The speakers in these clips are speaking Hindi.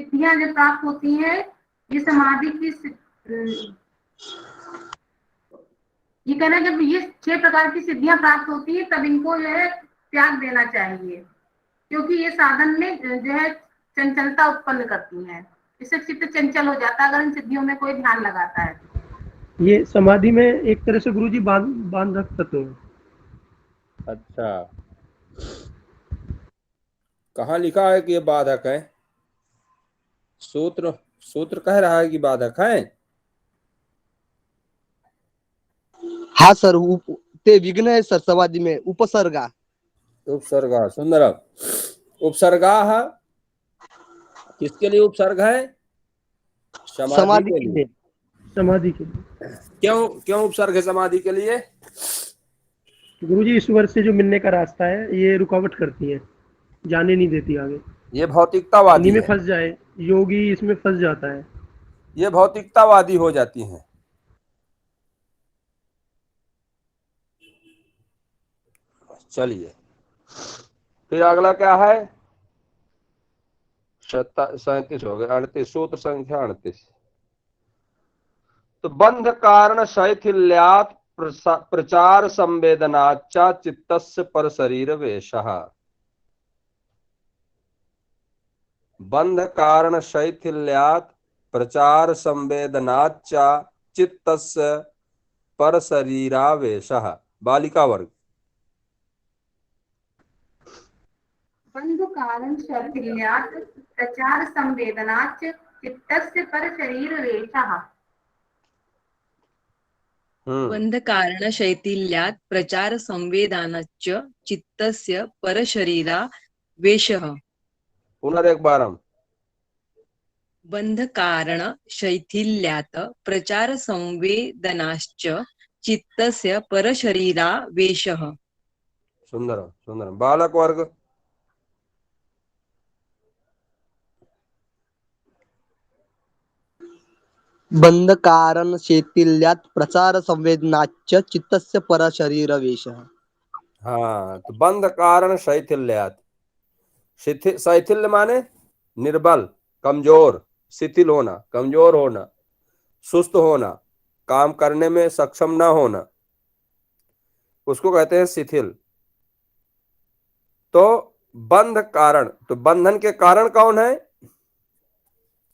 सिद्धियां जो प्राप्त होती हैं, ये समाधि की ये कहना है जब ये 6 प्रकार की सिद्धियां प्राप्त होती है तब इनको जो है त्याग देना चाहिए, क्योंकि ये साधन में जो है चंचलता उत्पन्न करती हैं। इससे चित्त चंचल हो जाता है अगर इन सिद्धियों में कोई ध्यान लगाता है। ये समाधि में एक तरह से गुरुजी बांधक तत्व है। अच्छा, कहाँ लिखा है कि ये बाधक है? सूत्र सूत्र कह रहा है कि बाधक है। हाँ सर, ते विघ्न है सर समाधि में उपसर्गा। उपसर्गा, सुंदर। उपसर्गा किसके लिए उपसर्ग है? समाधि के लिए। समाधि के लिए। क्यों क्यों उपसर्ग है समाधि के लिए? गुरुजी ईश्वर से जो मिलने का रास्ता है ये रुकावट करती है, जाने नहीं देती आगे। ये भौतिकतावादी इन्हीं में है। फंस जाए योगी, इसमें फंस जाता है। ये भौतिकतावादी हो जाती हैं। चलिए, फिर अगला क्या है? 37 हो गए, 38, सूत्र संख्या 38। तो बंध कारण शैथिल्यात् प्रचार संवेदनाचा चित्तस्य पर शरीर वेशः। बंध कारण शैथिल्यात् प्रचार संवेदनाचा चित्तस्य पर शरीरावेशः। बालिका वर्ग। बंधु कारण शैथिल्यात् प्रचार संवेदनाच्च चित्तस्य पर शरीर वेशः। बंध कारण शैथिल्यात् प्रचार संवेदनाच्च चित्तस्य परशरीरा वेशः। पुनरेकवारं। बंध कारण शैथिल्यात् प्रचार संवेदनाश्च चित्तस्य परशरीरा वेशः। सुंदर सुंदर। बालक वर्ग। बंध कारण शैथिल्यात् प्रचार संवेदनाच्च चित्तस्य पर शरीर वेशः। हाँ, तो बंध कारण शैथिल्यात्। शैथिल्य माने निर्बल, कमजोर, शिथिल होना, कमजोर होना, सुस्त होना, काम करने में सक्षम ना होना, उसको कहते हैं शिथिल। तो बंध कारण, तो बंधन के कारण कौन है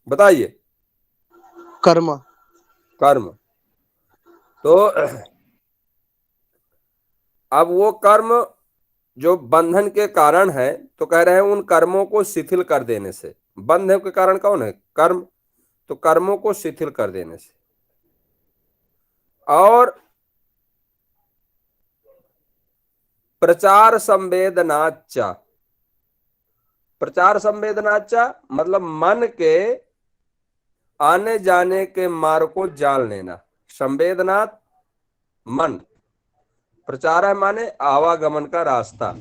बताइए? कर्म। कर्म। तो अब वो कर्म जो बंधन के कारण है, तो कह रहे हैं उन कर्मों को शिथिल कर देने से। बंधन के कारण कौन है? कर्म। तो कर्मों को शिथिल कर देने से। और प्रचार संवेदनाचा, प्रचार संवेदनाचा मतलब मन के आने जाने के मार्ग को जान लेना। संवेदनात् मन, प्रचार है माने आवागमन का रास्ता।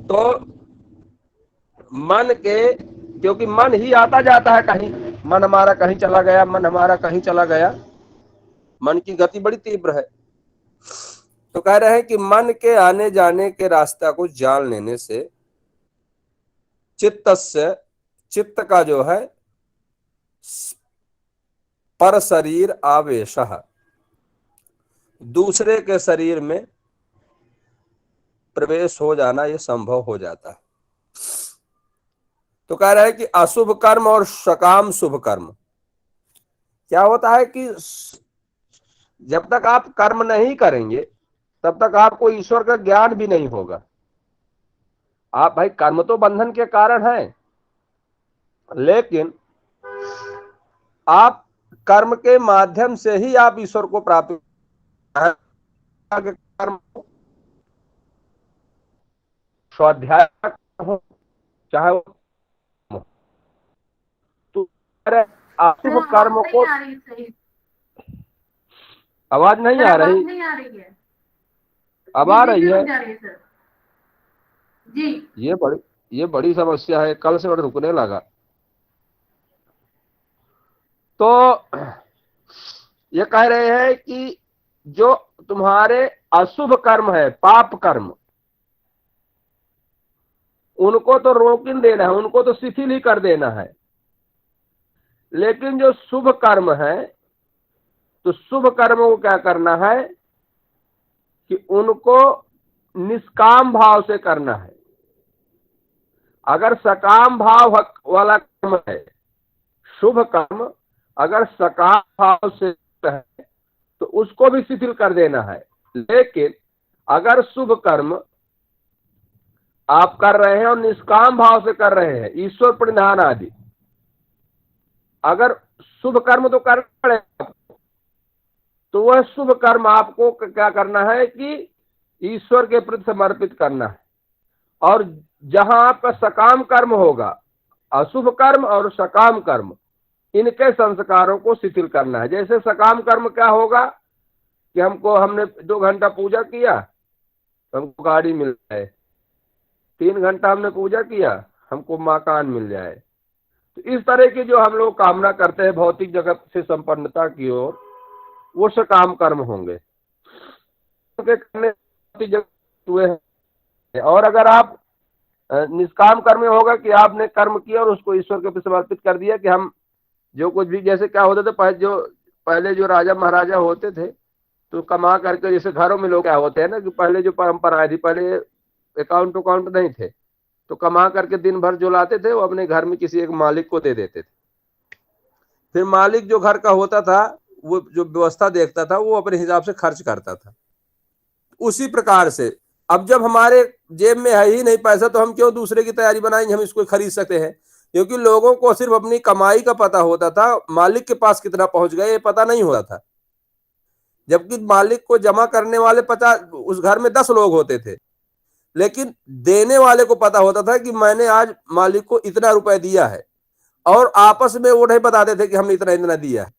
तो मन के, क्योंकि मन ही आता जाता है कहीं, मन हमारा कहीं चला गया, मन हमारा कहीं चला गया, मन की गति बड़ी तीव्र है। तो कह रहे हैं कि मन के आने जाने के रास्ता को जान लेने से चित्तस्य, चित्त का जो है पर शरीर आवेशः, दूसरे के शरीर में प्रवेश हो जाना ये संभव हो जाता है। तो कह रहा है कि अशुभ कर्म और सकाम शुभ कर्म क्या होता है कि जब तक आप कर्म नहीं करेंगे तब तक आपको ईश्वर का ज्ञान भी नहीं होगा। आप भाई कर्म तो बंधन के कारण है, लेकिन आप कर्म के माध्यम से ही आप ईश्वर को प्राप्त कर्म, स्वाध्याय हो चाहे वो, तो अशुभ कर्म को, आवाज नहीं आ रही? नहीं आ रही है। अब आ रही है जी। ये बड़ी समस्या है, कल से बड़ा रुकने लगा। तो ये कह रहे हैं कि जो तुम्हारे अशुभ कर्म है, पाप कर्म, उनको तो रोक ही देना है, उनको तो शिथिल ही कर देना है। लेकिन जो शुभ कर्म है, तो शुभ कर्म को क्या करना है कि उनको निष्काम भाव से करना है। अगर सकाम भाव वाला कर्म है, शुभ कर्म अगर सकाम भाव से है तो उसको भी शिथिल कर देना है। लेकिन अगर शुभ कर्म आप कर रहे हैं और निष्काम भाव से कर रहे हैं, ईश्वर प्रणिधान आदि, अगर शुभ कर्म तो कर रहे हैं, तो वह शुभ कर्म आपको क्या करना है कि ईश्वर के प्रति समर्पित करना है। और जहां आपका सकाम कर्म होगा, अशुभ कर्म और सकाम कर्म, इनके संस्कारों को शिथिल करना है। जैसे सकाम कर्म क्या होगा कि हमने 2 घंटा पूजा किया तो हमको गाड़ी मिल जाए, 3 घंटा हमने पूजा किया हमको मकान मिल जाए। तो इस तरह की जो हम लोग कामना करते हैं भौतिक जगत से संपन्नता की ओर, वो सकाम कर्म होंगे। और अगर आप निष्काम कर्म में होगा कि आपने कर्म किया और उसको ईश्वर के प्रति समर्पित कर दिया कि हम जो कुछ भी, जैसे क्या होता था पहले जो राजा महाराजा होते थे तो कमा करके, जैसे घरों में लोग क्या होते हैं ना कि पहले जो परंपराएं थी, पहले अकाउंट नहीं थे, तो कमा करके दिन भर जो लाते थे वो अपने घर में किसी एक मालिक को दे देते थे। फिर मालिक जो घर का होता था वो जो व्यवस्था देखता था वो अपने हिसाब से खर्च करता था। उसी प्रकार से अब जब हमारे जेब में है ही नहीं पैसा तो हम क्यों दूसरे की तैयारी बनाएंगे, हम इसको खरीद सकते हैं। क्योंकि लोगों को सिर्फ अपनी कमाई का पता होता था, मालिक के पास कितना पहुंच गए ये पता नहीं होता था। जबकि मालिक को जमा करने वाले 50, उस घर में 10 लोग होते थे, लेकिन देने वाले को पता होता था कि मैंने आज मालिक को इतना रुपए दिया है, और आपस में वो नहीं बताते थे कि हमने इतना इतना दिया है।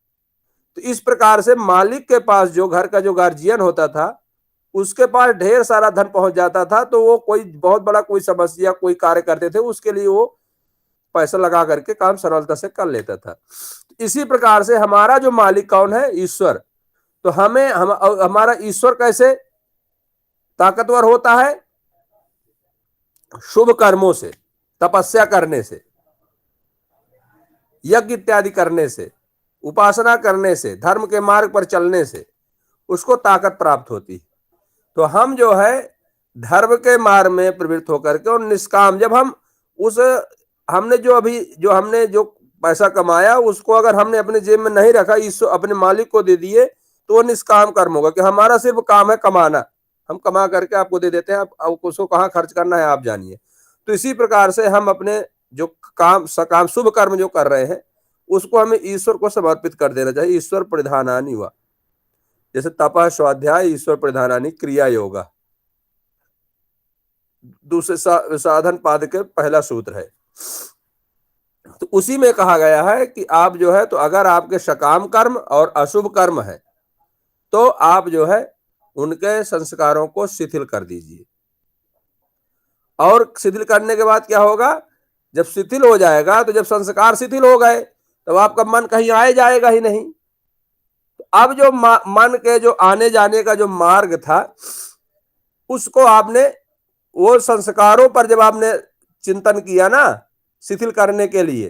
तो इस प्रकार से मालिक के पास जो घर का जो गार्जियन होता था उसके पास ढेर सारा धन पहुंच जाता था, तो वो कोई बहुत बड़ा कोई समस्या कोई कार्य करते थे उसके लिए वो पैसा लगा करके काम सरलता से कर लेता था। इसी प्रकार से हमारा जो मालिक कौन है, ईश्वर। तो हमारा ईश्वर कैसे ताकतवर होता है? शुभ कर्मों से, तपस्या करने से, यज्ञ इत्यादि करने से, उपासना करने से, धर्म के मार्ग पर चलने से उसको ताकत प्राप्त होती है। तो हम जो है धर्म के मार्ग में प्रवृत्त होकर के और निष्काम, जब हम हमने जो पैसा कमाया उसको अगर हमने अपने जेब में नहीं रखा, ईश्वर अपने मालिक को दे दिए, तो वो निष्काम कर्म होगा कि हमारा सिर्फ काम है कमाना, हम कमा करके आपको दे देते हैं, आप उसको कहाँ खर्च करना है आप जानिए। तो इसी प्रकार से हम अपने जो सकाम शुभ कर्म जो कर रहे हैं उसको हमें ईश्वर को समर्पित कर देना चाहिए। ईश्वर प्रधानानि हुआ, जैसे तपः स्वाध्याय ईश्वर प्रधानानि क्रिया योगा, दूसरे साधन पाद के पहला सूत्र है। तो उसी में कहा गया है कि आप जो है, तो अगर आपके सकाम कर्म और अशुभ कर्म है तो आप जो है उनके संस्कारों को शिथिल कर दीजिए। और शिथिल करने के बाद क्या होगा, जब शिथिल हो जाएगा, तो जब संस्कार शिथिल हो गए तो आपका मन कहीं आए जाएगा ही नहीं। तो अब जो मन के जो आने जाने का जो मार्ग था उसको आपने, वो संस्कारों पर जब आपने चिंतन किया ना शिथिल करने के लिए,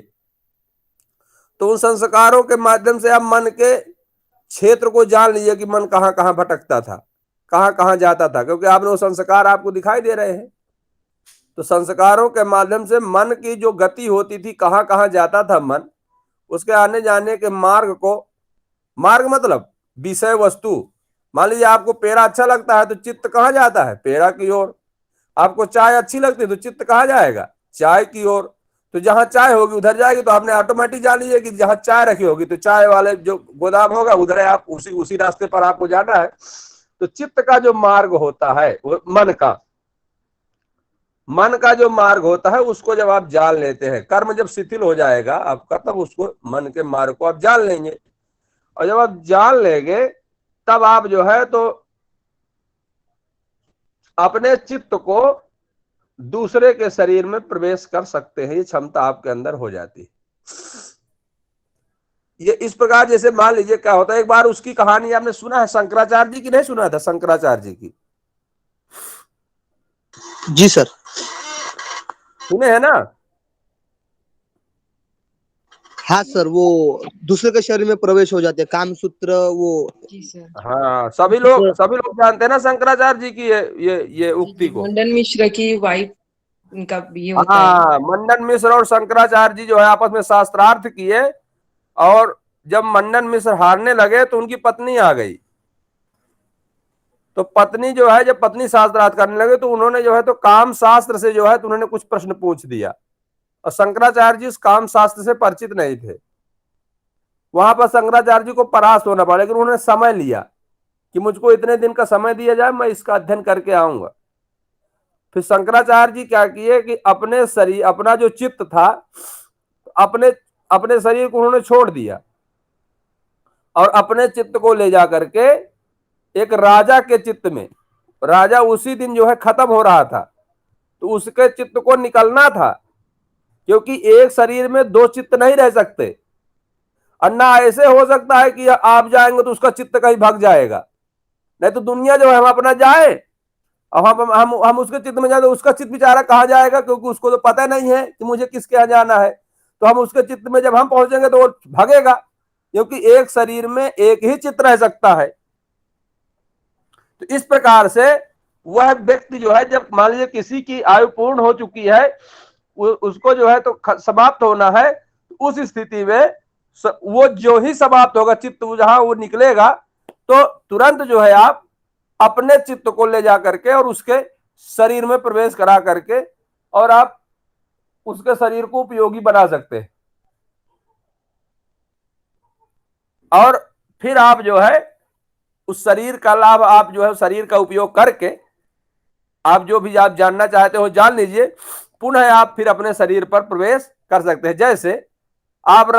तो उन संस्कारों के माध्यम से आप मन के क्षेत्र को जान लीजिए कि मन कहाँ कहाँ भटकता था, कहाँ कहाँ जाता था, क्योंकि आपने वो संस्कार आपको दिखाई दे रहे हैं। तो संस्कारों के माध्यम से मन की जो गति होती थी, कहाँ कहाँ जाता था मन, उसके आने जाने के मार्ग को, मार्ग मतलब विषय वस्तु। मान लीजिए आपको पेड़ा अच्छा लगता है तो चित्त कहाँ जाता है, पेड़ा की ओर। आपको चाय अच्छी लगती है तो चित्त कहाँ जाएगा, चाय की ओर। तो जहां चाय होगी उधर जाएगी, तो आपने ऑटोमेटिक जान लीजिए कि जहां चाय रखी होगी तो चाय वाले जो गोदाम होगा उधर आप उसी रास्ते पर आपको जाना है। तो चित्त का जो मार्ग होता है वो मन का जो मार्ग होता है उसको जब आप जान लेते हैं, कर्म जब शिथिल हो जाएगा आपका, तब उसको मन के मार्ग को आप जान लेंगे। और जब आप जान लेंगे तब आप जो है तो अपने चित्त को दूसरे के शरीर में प्रवेश कर सकते हैं, ये क्षमता आपके अंदर हो जाती है। ये इस प्रकार, जैसे मान लीजिए क्या होता है, एक बार उसकी कहानी आपने सुना है शंकराचार्य जी की, नहीं सुना था शंकराचार्य जी की? जी सर। सुने है ना? हाँ सर, वो दूसरे के शरीर में प्रवेश हो जाते हैं, काम सूत्र वो। जी सर। हाँ, सभी लोग जानते हैं ना शंकराचार्य जी की ये उक्ति को। मंडन मिश्र की वाइफ, उनका ये होता है। हाँ, मंडन मिश्र और शंकराचार्य जी जो है आपस में शास्त्रार्थ किए, और जब मंडन मिश्र हारने लगे तो उनकी पत्नी आ गई। तो पत्नी जो है, जब पत्नी शास्त्रार्थ करने लगे तो उन्होंने जो है तो काम शास्त्र से जो है तो उन्होंने कुछ प्रश्न पूछ दिया, और शंकराचार्य जी इस काम शास्त्र से परिचित नहीं थे। वहां पर शंकराचार्य जी को परास्त होना पड़ा, लेकिन उन्होंने समय लिया कि मुझको इतने दिन का समय दिया जाए, मैं इसका अध्ययन करके आऊंगा। फिर शंकराचार्य जी क्या किए कि अपने शरीर, अपना जो चित्त था, अपने अपने शरीर को उन्होंने छोड़ दिया और अपने चित्त को ले जा करके एक राजा के चित्त में, राजा उसी दिन जो है खत्म हो रहा था, तो उसके चित्त को निकलना था, क्योंकि एक शरीर में दो चित्त नहीं रह सकते। अन्ना ऐसे हो सकता है कि आप जाएंगे तो उसका चित्त कहीं भाग जाएगा, नहीं तो दुनिया जो है हम अपना जाए और हम उसके चित्त में जाए तो उसका चित्त बेचारा कहाँ जाएगा, क्योंकि उसको तो पता नहीं है कि मुझे किसके यहाँ जाना है। तो हम उसके चित्त में जब हम पहुंचेंगे तो वो भागेगा, क्योंकि एक शरीर में एक ही चित्त रह सकता है। तो इस प्रकार से वह व्यक्ति जो है, जब मान लीजिए किसी की आयु पूर्ण हो चुकी है, उसको जो है तो समाप्त होना है, उस स्थिति में वो जो ही समाप्त होगा, चित्त जहां वो निकलेगा, तो तुरंत जो है आप अपने चित्त को ले जा करके और उसके शरीर में प्रवेश करा करके और आप उसके शरीर को उपयोगी बना सकते हैं। और फिर आप जो है उस शरीर का लाभ, आप जो है शरीर का उपयोग करके आप जो भी आप जानना चाहते हो जान लीजिए, पुनः आप फिर अपने शरीर पर प्रवेश कर सकते हैं। जैसे आपको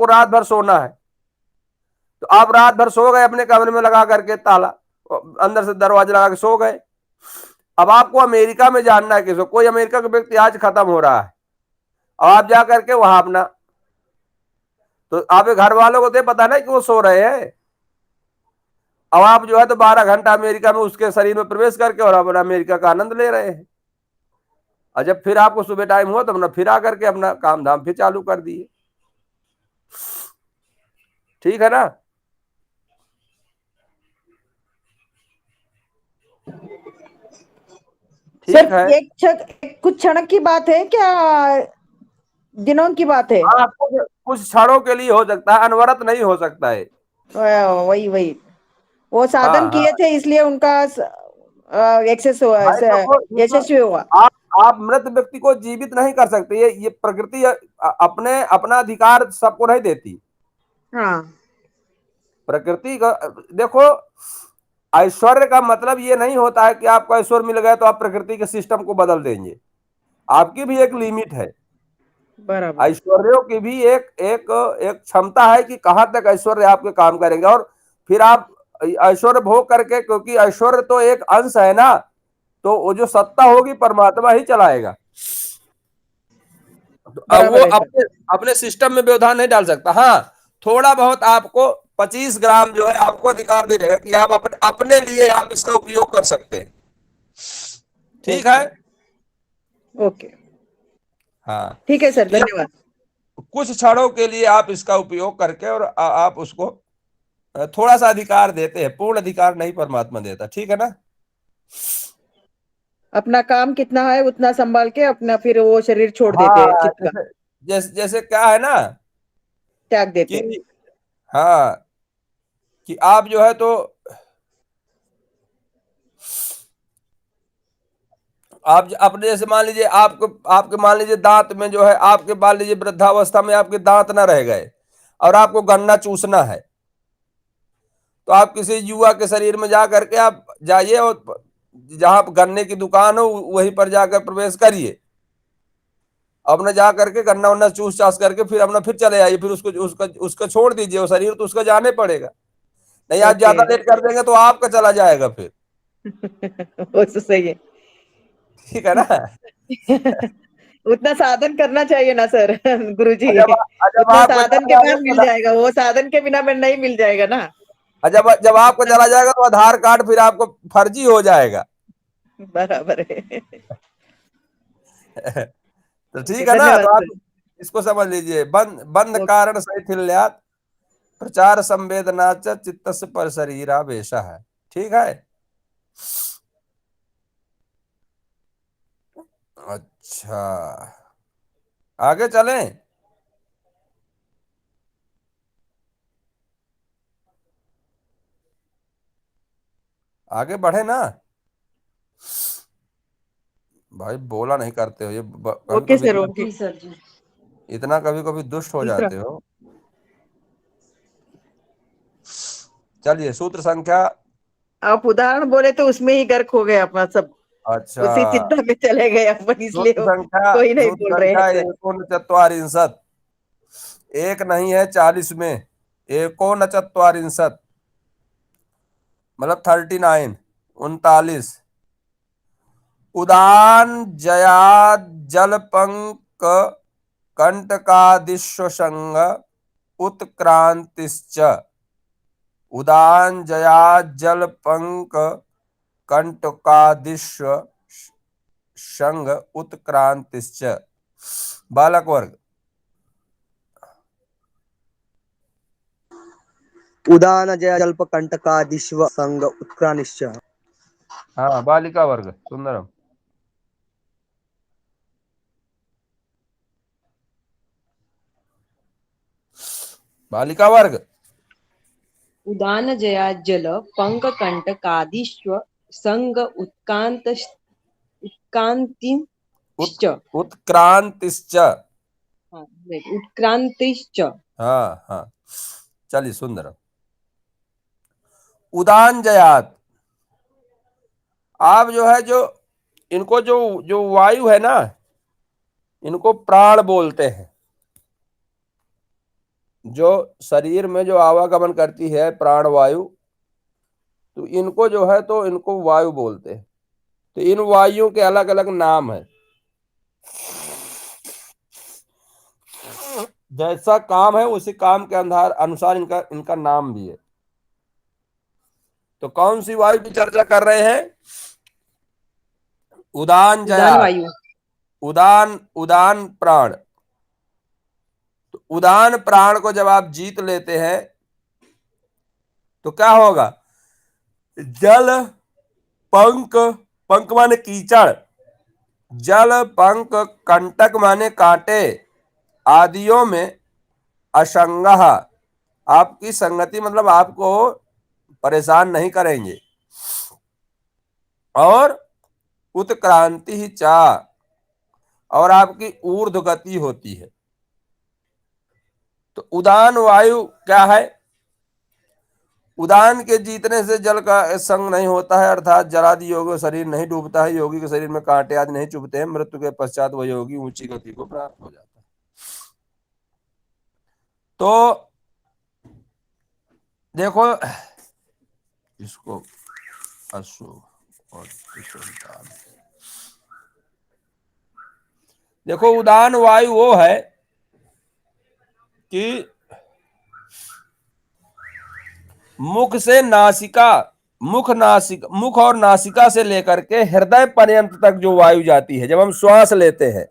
रात भर सोना है, तो आप रात भर सो गए अपने कमरे में लगा करके ताला, अंदर से दरवाजा लगा के सो गए। अब आपको अमेरिका में जानना है कि कोई अमेरिका का व्यक्ति आज खत्म हो रहा है, और आप जा करके वहां अपना, तो आपके घर वालों को तो पता नहीं कि वो सो रहे हैं। अब आप जो है तो 12 घंटा अमेरिका में उसके शरीर में प्रवेश करके और अपना अमेरिका का आनंद ले रहे हैं, और जब फिर आपको सुबह टाइम हुआ तो अपना फिर आकर के अपना काम धाम फिर चालू कर दिए। ठीक है ना? ठीक सर है। कुछ क्षण की बात है क्या, दिनों की बात है? हाँ, कुछ क्षणों के लिए हो सकता है, अनवरत नहीं हो सकता है। वही वही वो साधन हाँ, किए हाँ। थे इसलिए उनका एक्सेस हुआ, भाई देखो, यशस्वी हुआ। आप मृत व्यक्ति को जीवित नहीं कर सकते, ये प्रकृति अपने अपना अधिकार सबको नहीं देती। हाँ प्रकृति का देखो, ऐश्वर्य का मतलब ये नहीं होता है कि आपको ऐश्वर्य मिल गया तो आप प्रकृति के सिस्टम को बदल देंगे। आपकी भी एक लिमिट है, बराबर। ऐश्वर्यों की भी एक एक एक क्षमता है कि कहां तक ऐश्वर्य आपके काम करेंगे, और फिर आप ऐश्वर्य भोग करके, क्योंकि ऐश्वर्य तो एक अंश है ना, तो वो जो सत्ता होगी परमात्मा ही चलाएगा। तो अब वो बराबर है सर। अपने अपने सिस्टम में व्यवधान नहीं डाल सकता। हाँ, थोड़ा बहुत आपको 25 ग्राम जो है आपको अधिकार दे देगा कि आप अपने लिए आप इसका उपयोग कर सकते हैं। ठीक है? ओके, हाँ, ठीक है सर, तो धन्यवाद। कुछ क्षणों के लिए आप इसका उपयोग करके और आप उसको थोड़ा सा अधिकार देते हैं, पूर्ण अधिकार नहीं परमात्मा देता। ठीक है ना? अपना काम कितना है उतना संभाल के अपना फिर वो शरीर छोड़ देते हैं, हाँ, चित्त का जैसे क्या है ना त्याग देते हैं। कि, हाँ, कि आप जो है तो आप अपने जैसे मान लीजिए आपके मान लीजिए दांत में जो है, आपके मान लीजिए वृद्धावस्था में आपके दांत ना रह गए और आपको गन्ना चूसना है, तो आप किसी युवा के शरीर में जा करके आप जाइए और जहां गन्ने की दुकान हो वहीं पर जाकर प्रवेश करिए, अपने जा करके गन्ना वन्ना चूस चास करके फिर अपना फिर चले आइए, फिर उसको छोड़ दीजिए, वो शरीर तो उसका जाने पड़ेगा। नहीं, आप ज्यादा लेट कर देंगे तो आपका चला जाएगा फिर। वो तो सही है। ठीक है ना? उतना साधन करना चाहिए ना सर, गुरुजी। जब जब उतना आपको साधन के बाद मिल जाएगा, वो साधन के बिना में नहीं मिल जाएगा ना। जब आपको चला जाएगा तो आधार कार्ड फिर आपको फर्जी हो जाएगा। बराबर है। तो ठीक है ना, धन्यवाद तो आप सर। इसको समझ लीजिए। बंद बंद ओके। कारण शैथिल्यात् प्रचार संवेदना च चित्तस्य पर शरीरावेश है। ठीक है। अच्छा, आगे चलें। आगे बढ़े ना भाई, बोला नहीं करते हो ये कभी ओके कभी सर, इतना ओके। जी सर जी। इतना कभी कभी दुष्ट हो तीसरा। जाते हो। चलिए, सूत्र संख्या। आप उदाहरण बोले तो उसमें ही गर्क हो गए अपना सब, अच्छा, उसी चिंता में चले गए अपन, इसलिए सूत्र संख्या कोई नहीं सूत्र बोल रहे हैं संख्या सर। एकोनचत्वारिंशत्। एक नहीं है 40 में, एकोनचत्वारिंशत् मतलब 39, 39। उदान जया जलपंक कंटकादिश्वसंग उत्क्रांतिश्च। उदान जया जलपंक कंटकादिश्व संग उत्क्रांतिश्च। बालक वर्ग। उदान जय जल्प कंटकादिश्व संग उत्क्रानिश्च। हाँ, बालिका वर्ग सुंदरम। बालिका वर्ग। उदान जया जल पंक कंटकादिश्व संग उत, उत्कांतिश्च। उत्क्रांतिश्च। हाँ, उत्क्रांतिश्च। हाँ हाँ, चलिए सुंदरम। उदान जयात, आप जो है, जो इनको जो जो वायु है ना, इनको प्राण बोलते हैं। जो शरीर में जो आवागमन करती है प्राण वायु, तो इनको जो है तो इनको वायु बोलते हैं। तो इन वायुओं के अलग अलग नाम है। जैसा काम है उसी काम के अनुसार इनका इनका नाम भी है। तो कौन सी वायु की चर्चा कर रहे हैं? उदान उदान जयात, वायु। उदान उदान प्राण। तो उदान प्राण को जब आप जीत लेते हैं तो क्या होगा? जल पंक, पंक माने कीचड़, जल पंक कंटक माने कांटे, आदियों में असंग, आपकी संगति मतलब आपको परेशान नहीं करेंगे, और उत्क्रांति ही चा, और आपकी ऊर्ध्व गति होती है। तो उदान वायु क्या है? उदान के जीतने से जल का संग नहीं होता है, अर्थात जलादि योगी शरीर नहीं डूबता है, योगी के शरीर में कांटे आदि नहीं चुभते हैं, मृत्यु के पश्चात वह योगी ऊंची गति को प्राप्त हो जाता है। तो देखो इसको अशुभ और देखो, उदान वायु वो है कि मुख से नासिका, मुख और नासिका से लेकर के हृदय पर्यंत तक जो वायु जाती है, जब हम श्वास लेते हैं,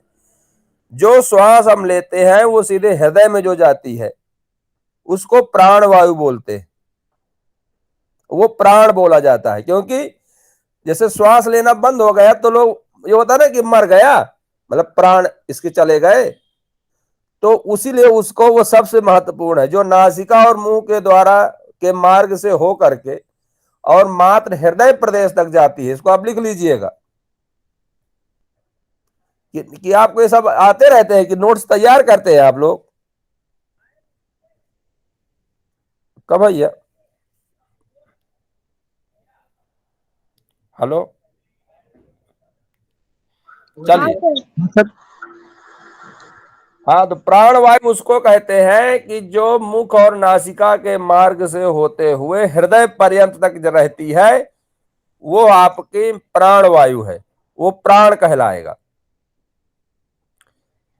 जो श्वास हम लेते हैं वो सीधे हृदय में जो जाती है उसको प्राण वायु बोलते हैं। वो प्राण बोला जाता है, क्योंकि जैसे श्वास लेना बंद हो गया तो लोग ये होता है ना कि मर गया, मतलब प्राण इसके चले गए। तो उसीलिए उसको वो सबसे महत्वपूर्ण है, जो नासिका और मुंह के द्वारा के मार्ग से हो करके और मात्र हृदय प्रदेश तक जाती है। इसको आप लिख लीजिएगा कि आपको ये सब आते रहते हैं, कि नोट्स तैयार करते हैं आप लोग कब भैया? हेलो, चलिए। हाँ, तो प्राणवायु उसको कहते हैं कि जो मुख और नासिका के मार्ग से होते हुए हृदय पर्यंत तक रहती है, वो आपकी प्राणवायु है, वो प्राण कहलाएगा।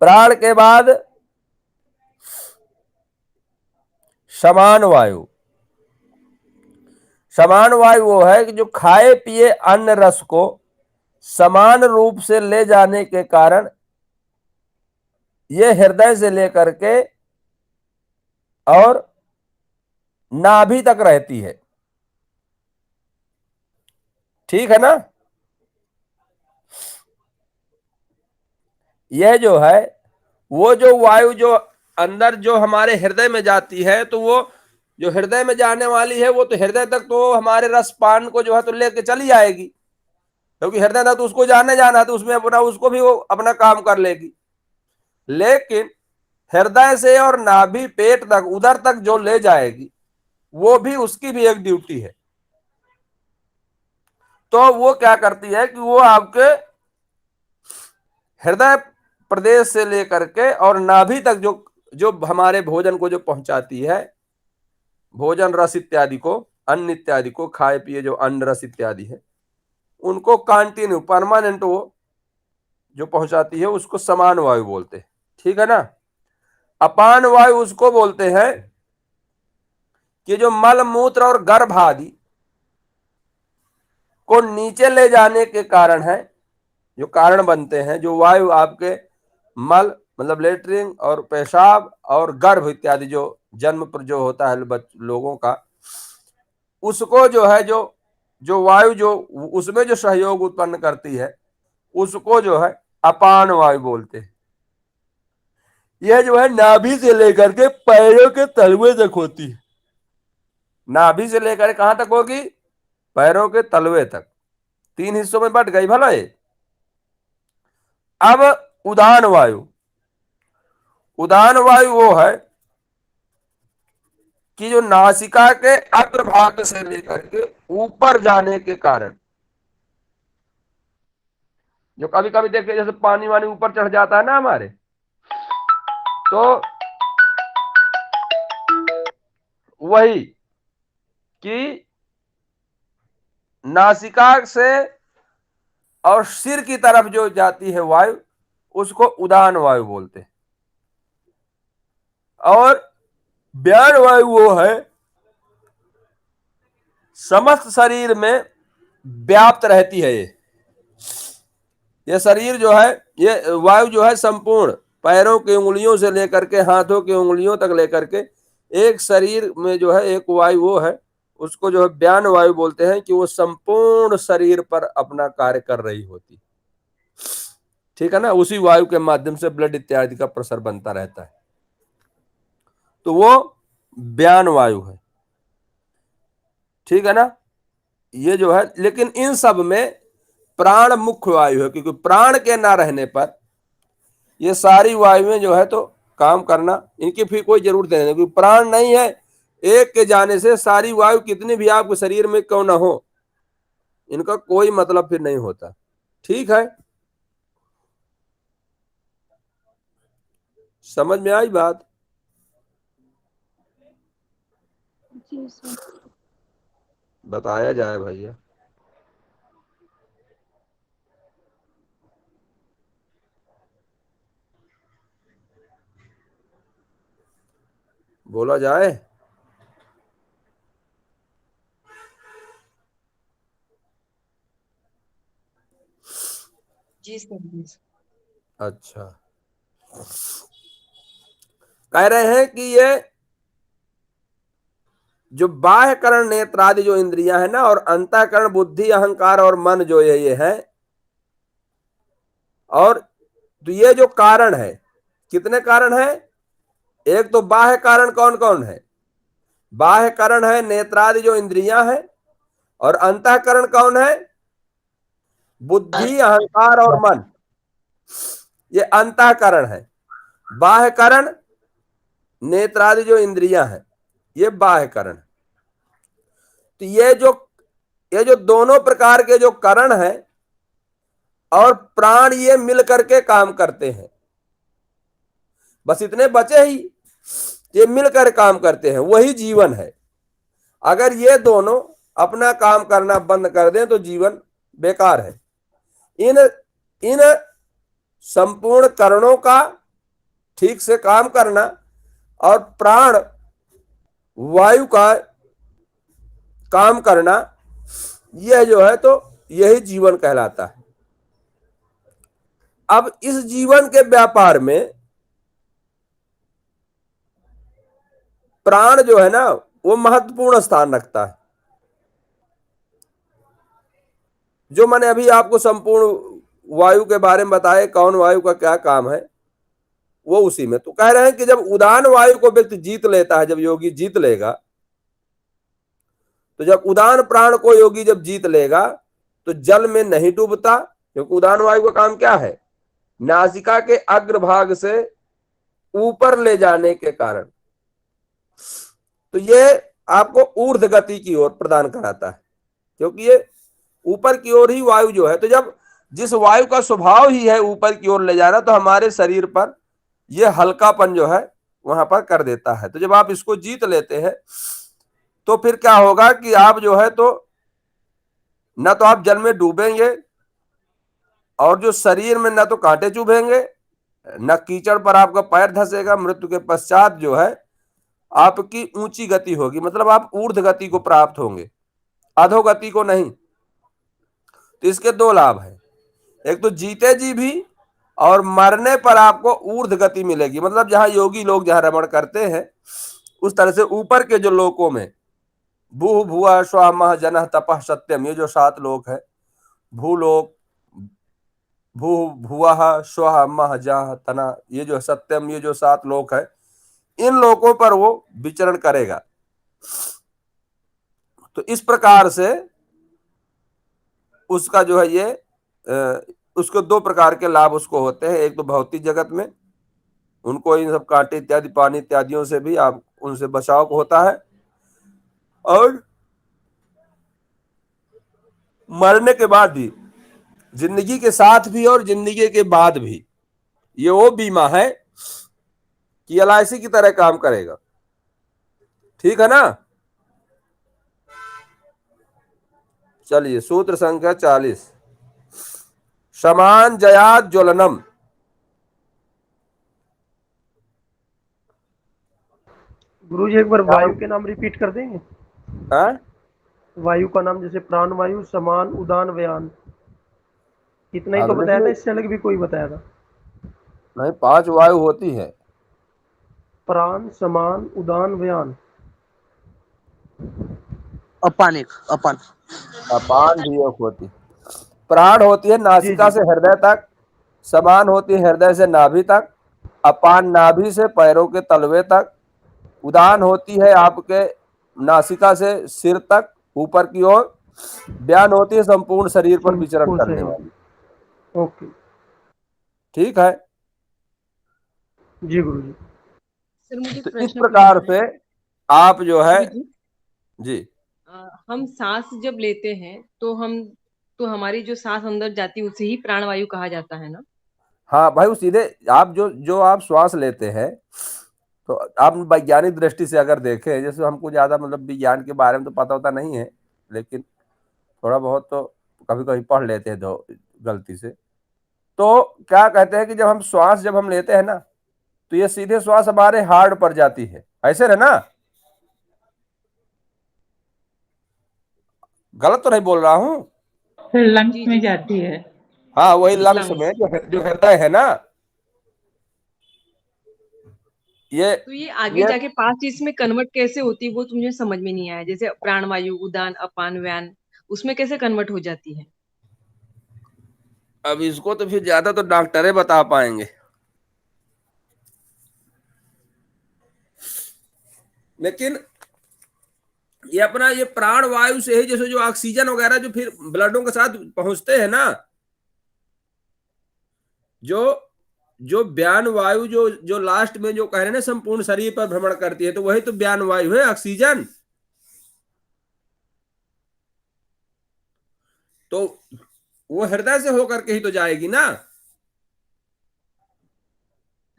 प्राण के बाद समान वायु। समान वायु वो है कि जो खाए पिए अन्न रस को समान रूप से ले जाने के कारण ये हृदय से लेकर के और नाभि तक रहती है, ठीक है ना। यह जो है वो जो वायु जो अंदर जो हमारे हृदय में जाती है, तो वो जो हृदय में जाने वाली है वो तो हृदय तक तो हमारे रसपान को जो है तो लेके चली जाएगी, क्योंकि हृदय तक तो उसको जाने जाना है, तो उसमें अपना उसको भी वो अपना काम कर लेगी। लेकिन हृदय से और नाभि पेट तक उधर तक जो ले जाएगी वो भी उसकी भी एक ड्यूटी है। तो वो क्या करती है कि वो आपके हृदय प्रदेश से लेकर के और नाभि तक जो जो हमारे भोजन को जो पहुंचाती है, भोजन रस इत्यादि को, अन्न इत्यादि को, खाए पिए जो अन्न रस इत्यादि है, उनको कंटिन्यू परमानेंट वो जो पहुंचाती है उसको समान वायु बोलते हैं, ठीक है ना। अपान वायु उसको बोलते हैं कि जो मल मूत्र और गर्भ आदि को नीचे ले जाने के कारण है, जो कारण बनते हैं, जो वायु आपके मल मतलब लेटरिन और पेशाब और गर्भ इत्यादि जो जन्म पर जो होता है लोगों का, उसको जो है जो जो वायु जो उसमें जो सहयोग उत्पन्न करती है उसको जो है अपान वायु बोलते हैं। यह जो है नाभि से लेकर के पैरों के तलवे तक होती है। नाभि से लेकर कहां तक होगी? पैरों के तलवे तक। 3 हिस्सों में बट गई भला ये। अब उदान वायु, उदान वायु वो है कि जो नासिका के अग्रभाग से लेकर के ऊपर जाने के कारण, जो कभी कभी देखिए जैसे पानी वानी ऊपर चढ़ जाता है ना हमारे, तो वही कि नासिका से और सिर की तरफ जो जाती है वायु उसको उदान वायु बोलते हैं। और व्यान वायु वो है समस्त शरीर में व्याप्त रहती है। ये शरीर जो है, ये वायु जो है संपूर्ण पैरों की उंगलियों से लेकर के हाथों की उंगलियों तक लेकर के एक शरीर में जो है एक वायु वो है, उसको जो है व्यान वायु बोलते हैं कि वो संपूर्ण शरीर पर अपना कार्य कर रही होती, ठीक है ना। उसी वायु के माध्यम से ब्लड इत्यादि का प्रसार बनता रहता है, तो वो व्यान वायु है, ठीक है ना। ये जो है, लेकिन इन सब में प्राण मुख्य वायु है, क्योंकि प्राण के ना रहने पर ये सारी वायुएं जो है तो काम करना इनकी फिर कोई जरूरत नहीं, क्योंकि प्राण नहीं है, एक के जाने से सारी वायु कितनी भी आपके शरीर में क्यों ना हो, इनका कोई मतलब फिर नहीं होता, ठीक है। समझ में आई बात? बताया जाए भैया। बोला जाए? जी सर। अच्छा, कह रहे हैं कि ये जो बाह्यकरण नेत्र आदि जो इंद्रियां है ना, और अंतःकरण बुद्धि अहंकार और मन जो ये है, और तो ये जो कारण है, कितने कारण है? एक तो बाह्य कारण कौन कौन है? बाह्य कारण है नेत्रादि जो इंद्रियां है, और अंतःकरण कौन है? बुद्धि अहंकार और मन, ये अंतःकरण है। बाह्य कारण नेत्रादि जो इंद्रियां हैं ये बाह्य करण। तो ये जो दोनों प्रकार के जो करण है और प्राण ये मिल करके काम करते हैं, बस इतने बचे ही, ये मिलकर काम करते हैं, वही जीवन है। अगर ये दोनों अपना काम करना बंद कर दें तो जीवन बेकार है। इन संपूर्ण करणों का ठीक से काम करना और प्राण वायु का काम करना, यह जो है तो यही जीवन कहलाता है। अब इस जीवन के व्यापार में प्राण जो है ना वो महत्वपूर्ण स्थान रखता है। जो मैंने अभी आपको संपूर्ण वायु के बारे में बताया, कौन वायु का क्या काम है, वो उसी में। तो कह रहे हैं कि जब उदान वायु को व्यक्ति जीत लेता है, जब योगी जीत लेगा, तो जब उदान प्राण को योगी जब जीत लेगा तो जल में नहीं डूबता, क्योंकि उदान वायु का काम क्या है, नासिका के अग्रभाग से ऊपर ले जाने के कारण। तो ये आपको ऊर्ध्व गति की ओर प्रदान कराता है, क्योंकि ये ऊपर की ओर ही वायु जो है, तो जब जिस वायु का स्वभाव ही है ऊपर की ओर ले जाना, तो हमारे शरीर पर ये हल्कापन जो है वहां पर कर देता है। तो जब आप इसको जीत लेते हैं तो फिर क्या होगा कि आप जो है तो न तो आप जल में डूबेंगे, और जो शरीर में न तो कांटे चुभेंगे, न कीचड़ पर आपका पैर धंसेगा। मृत्यु के पश्चात जो है आपकी ऊंची गति होगी, मतलब आप ऊर्ध्व गति को प्राप्त होंगे, अधोगति को नहीं। तो इसके दो लाभ हैं, एक तो जीते जी भी, और मरने पर आपको ऊर्ध्व गति मिलेगी। मतलब जहां योगी लोग जहां रमण करते हैं उस तरह से ऊपर के जो लोकों में, भू भुआ स्व मह जनः तपः सत्यम, ये जो 7 लोक है, भूलोक, भू भुआ स्व मह जह तना, ये जो सत्यम, ये जो 7 लोक है, इन लोकों पर वो विचरण करेगा। तो इस प्रकार से उसका जो है ये उसको 2 प्रकार के लाभ उसको होते हैं। एक तो भौतिक जगत में उनको इन सब कांटे इत्यादि, पानी इत्यादियों से भी आप उनसे बचाव होता है, और मरने के बाद भी, जिंदगी के साथ भी और जिंदगी के बाद भी, ये वो बीमा है कि एलआईसी की तरह काम करेगा। ठीक है ना। चलिए, सूत्र संख्या 40, समान जयात ज्वलनम। गुरुजी एक बार वायु के नाम रिपीट कर देंगे? हाँ? वायु का नाम, जैसे प्राण वायु, समान, उदान, व्यान, इतना ही तो बताया था, इससे अलग भी कोई बताया था? नहीं, 5 वायु होती है। प्राण, समान, उदान, व्यान, अपान, एक अपान, अपान भी एक होती। प्राण होती है नासिका से हृदय तक, समान होती है हृदय से नाभि तक, अपान नाभि से पैरों के तलवे तक, उदान होती है आपके नासिका से सिर तक ऊपर की ओर, व्यान होती है संपूर्ण शरीर पर विचरण करने वाली। ओके, ठीक है जी गुरुजी। सर मुझे तो इस प्रश्न प्रकार पूछना है। से आप जो है गुरुजी, जी, हम सांस जब लेते हैं तो हमारी जो सांस अंदर जाती है उसे ही प्राणवायु कहा जाता है ना? हाँ भाई, वो सीधे आप जो आप श्वास लेते हैं, तो आप वैज्ञानिक दृष्टि से अगर देखें, जैसे हमको ज्यादा मतलब विज्ञान के बारे में तो पता होता नहीं है, लेकिन थोड़ा बहुत तो कभी कभी पढ़ लेते हैं गलती से। तो क्या कहते हैं कि जब हम लेते हैं ना, तो ये सीधे श्वास हमारे हार्ट पर जाती है, ऐसे है ना? गलत तो नहीं बोल रहा हूं? फिर लंग्स में जाती है। हाँ, वही लंग्स लंग्स। में जो हृदय है ना, तो ये आगे जाके 5 चीज में कन्वर्ट कैसे होती है वो तो मुझे समझ में नहीं आया। जैसे प्राणवायु, उदान, अपान, व्यान, उसमें कैसे कन्वर्ट हो जाती है? अब इसको तो फिर ज्यादा तो डॉक्टर बता पाएंगे, लेकिन ये अपना ये प्राण वायु से ही, जैसे जो ऑक्सीजन वगैरह जो फिर ब्लडों के साथ पहुंचते हैं ना, जो जो व्यान वायु जो लास्ट में जो कह रहे हैं ना संपूर्ण शरीर पर भ्रमण करती है, तो वही तो व्यान वायु है, ऑक्सीजन। तो वो हृदय से होकर के ही तो जाएगी ना।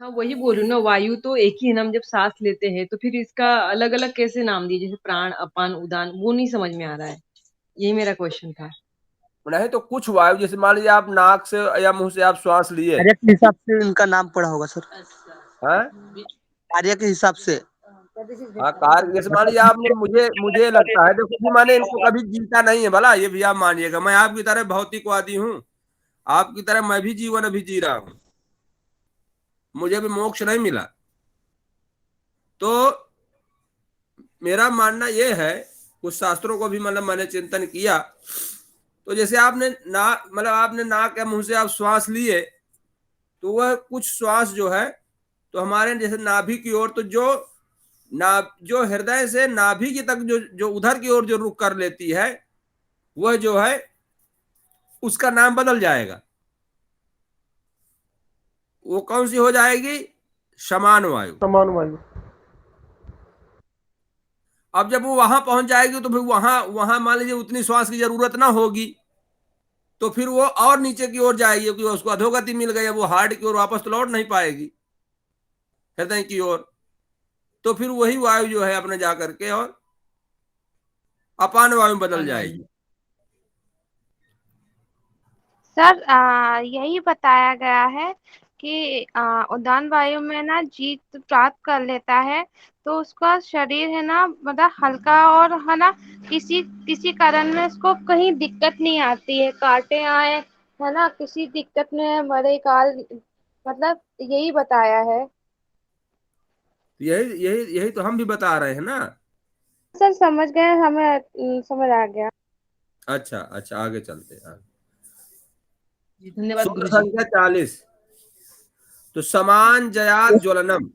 हाँ, वही बोल रही हूँ ना, वायु तो एक ही है ना। हम जब सांस लेते हैं तो फिर इसका अलग अलग कैसे नाम दिए, जैसे प्राण, अपान, उदान, वो नहीं समझ में आ रहा है। यही मेरा क्वेश्चन था। नहीं तो कुछ वायु, जैसे मान लीजिए आप नाक से या मुंह से आप श्वास लिए, कार्य के हिसाब से इनका नाम पड़ा होगा सर, हैं? कार्य के हिसाब से। हाँ, कार जैसे मान लीजिए आपने, मुझे लगता है, देखो कि मैंने इनको कभी जीता नहीं है भला, ये भी आप मानिएगा। मैं आपकी तरह भौतिकवादी हूँ, आपकी तरह मैं भी जीवन अभी जी रहा हूँ, मुझे भी मोक्ष नहीं मिला। तो मेरा मानना यह है, कुछ शास्त्रों को भी मतलब मैंने चिंतन किया, तो जैसे आपने नाक या मुंह से आप श्वास लिए, तो वह कुछ श्वास जो है तो हमारे जैसे नाभि की ओर, तो जो हृदय से नाभि की तक जो उधर की ओर जो रुख कर लेती है, वह जो है उसका नाम बदल जाएगा। वो कौन सी हो जाएगी? समान वायु। समान वायु। अब जब वो वहां पहुंच जाएगी तो फिर वहां वहां मान लीजिए उतनी श्वास की जरूरत ना होगी, तो फिर वो और नीचे की ओर जाएगी, क्योंकि उसको अधोगति मिल गई, वो हार्ट की ओर वापस तो लौट नहीं पाएगी, हृदय की ओर। तो फिर वही वायु जो है अपने जाकर के और अपान वायु बदल जाएगी। सर यही बताया गया है कि उदान वायु में ना जीत प्राप्त कर लेता है तो उसका शरीर है ना मतलब हल्का, और है ना किसी किसी कारण में उसको कहीं दिक्कत नहीं आती है, कांटे आए है ना किसी दिक्कत में मरे काल, मतलब यही बताया है। यही यही यही तो हम भी बता रहे हैं ना। सर समझ गए, हमें समझ आ गया। अच्छा अच्छा, आगे चलते हैं। जी धन्यवाद सूत्र गुरुजी। संख्या 40। तो समान जयात ज्वलनम,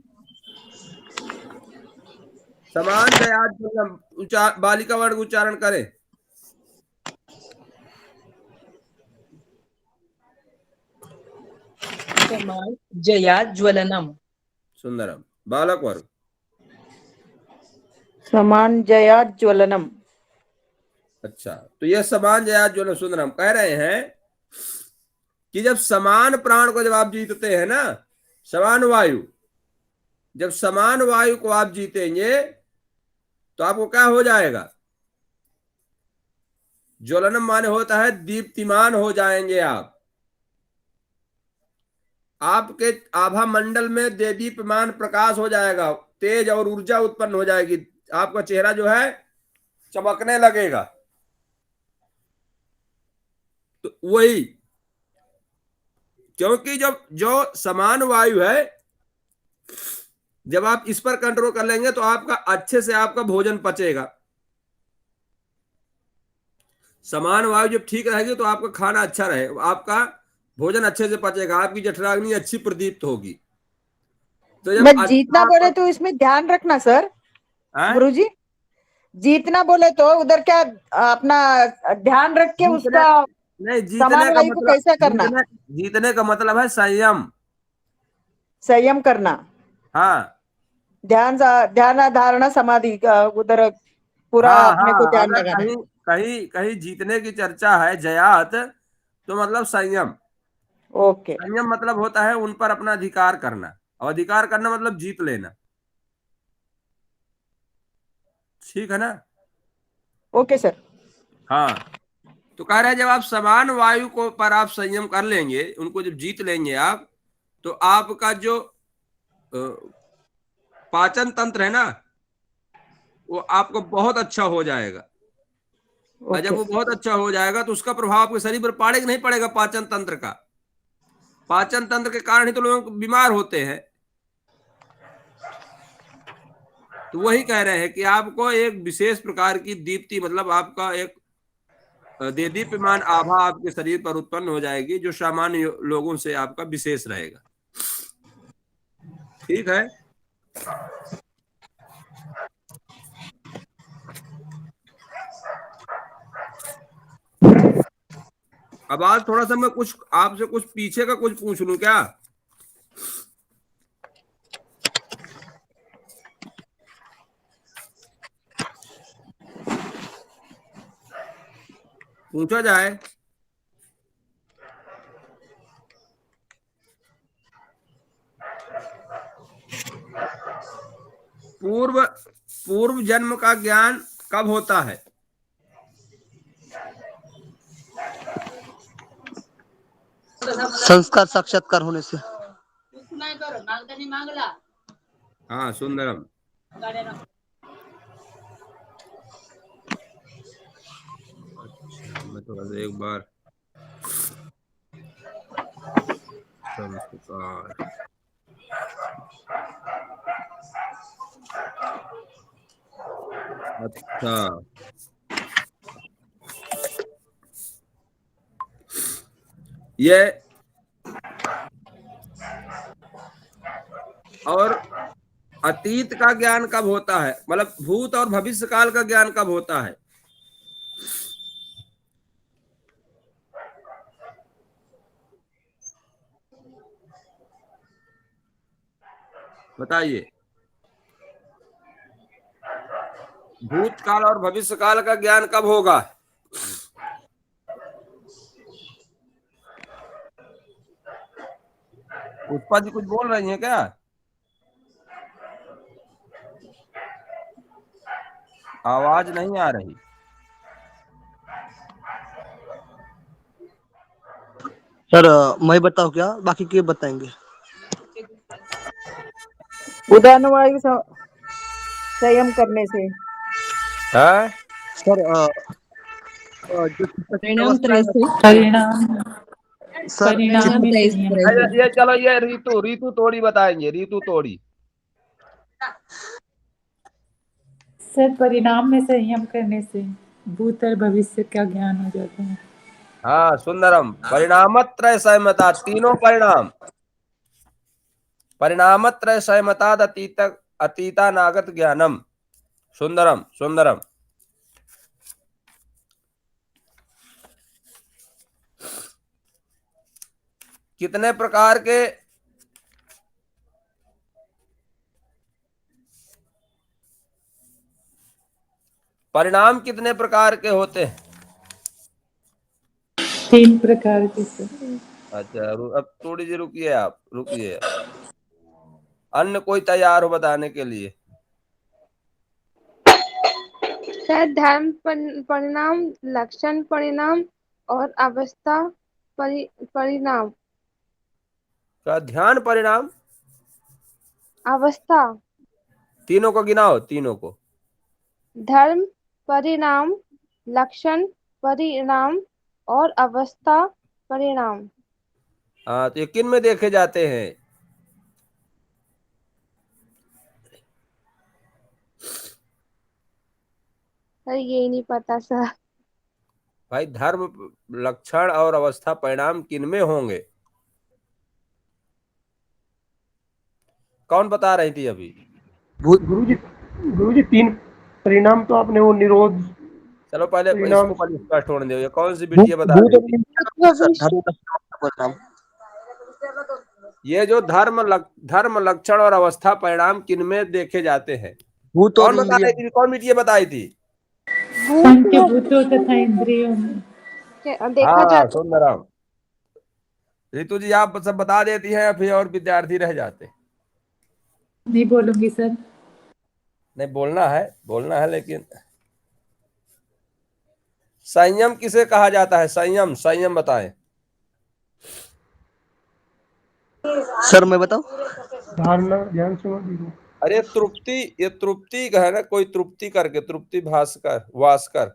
समान जयात ज्वलनम, बालिका वर्ण उच्चारण करें। समान जया ज्वलनम। सुंदरम। बालक वर्ग। समान जया ज्वलनम। अच्छा, तो यह समान जयात ज्वलनम, सुंदरम कह रहे हैं कि जब समान प्राण को जब आप जीतते हैं ना, समान वायु, जब समान वायु को आप जीतेंगे तो आपको क्या हो जाएगा? ज्वलनम माने होता है दीप्तिमान हो जाएंगे आप। आपके आभा मंडल में देदीप्यमान प्रकाश हो जाएगा, तेज और ऊर्जा उत्पन्न हो जाएगी, आपका चेहरा जो है चमकने लगेगा। तो वही, क्योंकि जब जो समान वायु है, जब आप इस पर कंट्रोल कर लेंगे तो आपका अच्छे से आपका भोजन पचेगा। समान वायु जब ठीक रहेगी तो आपका खाना अच्छा रहे, आपका भोजन अच्छे से पचेगा, आपकी जठराग्नि अच्छी प्रदीप्त होगी। तो जब मैं जीतना बोले तो इसमें ध्यान रखना सर, गुरुजी जीतना बोले तो उधर क्या अपना ध्यान रख के उसका नहीं, समान वायु को कैसा करना, जीतने का मतलब है संयम। संयम करना, हाँ ध्यान ध्यान धारणा समाधि का उधर पूरा हाँ अपने को हाँ, ध्यान अगर लगाना है। कहीं कहीं कहीं जीतने की चर्चा है जयात, तो मतलब संयम। ओके संयम मतलब होता है उन पर अपना अधिकार करना, और अधिकार करना मतलब जीत लेना। ठीक है ना? Okay sir. हाँ, तो कह रहे हैं जब आप समान वायु को पर आप संयम कर लेंगे, उनको जब जीत लेंगे आप, तो आपका जो पाचन तंत्र है ना, वो आपको बहुत अच्छा हो जाएगा। और जब ओके वो बहुत अच्छा हो जाएगा तो उसका प्रभाव आपके शरीर पर पड़ेगा नहीं पड़ेगा? पाचन तंत्र का, पाचन तंत्र के कारण ही तो लोग बीमार होते हैं। तो वही कह रहे हैं कि आपको एक विशेष प्रकार की दीप्ति, मतलब आपका एक देदीप्यमान आभा आपके शरीर पर उत्पन्न हो जाएगी, जो सामान्य लोगों से आपका विशेष रहेगा। ठीक है? अब आज थोड़ा सा मैं कुछ आपसे कुछ पीछे का कुछ पूछ लूं क्या? पूछा जाए? पूर्व पूर्व जन्म का ज्ञान कब होता है? संस्कार साक्षात्कार होने से। हाँ सुंदरम। अच्छा, मैं थोड़ा सा एक बार संस्कार, अच्छा, ये और अतीत का ज्ञान कब होता है, मतलब भूत और भविष्य काल का ज्ञान कब होता है? बताइए। भूतकाल और भविष्य काल का ज्ञान कब होगा? पुष्पा जी कुछ बोल रही हैं क्या? आवाज नहीं आ रही। सर मैं बताऊँ क्या, बाकी के बताएंगे? उदान वायु संयम करने से। है सर जो परिणाम अवस्था त्रय है से। परिणाम सर, परिणाम परिणाम में त्रय संयम। त्रय से। ये चलो, ये ऋतु ऋतु तोड़ी बताएंगे, ऋतु तोड़ी। सर परिणाम में संयम करने से भूत और भविष्य का ज्ञान हो जाता है। हाँ सुंदरम, परिणामत्रय संयमता, तीनों परिणाम, परिणामत्रय संयमताद अतीत अतीतानागत ज्ञानम। सुंदरम सुंदरम। कितने प्रकार के परिणाम, कितने प्रकार के होते हैं? 3 प्रकार के सर। अच्छा, अब थोड़ी जी रुकिए, आप रुकिए। अन्य कोई तैयार हो बताने के लिए? सर धर्म परिणाम, लक्षण परिणाम और अवस्था परिणाम। क्या ध्यान परिणाम? अवस्था। तीनों को गिनाओ, तीनों को। धर्म परिणाम, लक्षण परिणाम और अवस्था परिणाम। हाँ, तो ये किन में देखे जाते हैं? सर यही नहीं पता सर। भाई, धर्म, लक्षण और अवस्था परिणाम किन में होंगे? कौन बता रही थी अभी? गुरुजी 3 परिणाम तो आपने वो निरोध चलो पहले परिणाम। इसको पहले स्पष्ट होने दो, ये कौन सी भूत बिटिया बता भूत रही और थी? सर, धर्म का परिणाम। ये जो धर्म लक्षण और अवस्था परिणाम किन में देखे जाते हैं? भूत और कौन बता इंद्रिय। रही थी, कौन बिटिया बताई थी? भूत पंचभूतों तथा इंद्रियों में। देखा हाँ जाता। सुंदरम। ऋतु जी आप सब बता देती हैं, फिर और विद्यार्थी रह जाते। नहीं बोलूंगी सर। नहीं, बोलना है लेकिन संयम किसे कहा जाता है? संयम, संयम बताएं। सर मैं बताऊं? धारणा, ध्यान, समाधि को। अरे तृप्ति, ये तृप्ति का है ना, कोई तृप्ति करके, तृप्ति भास्कर वास्कर।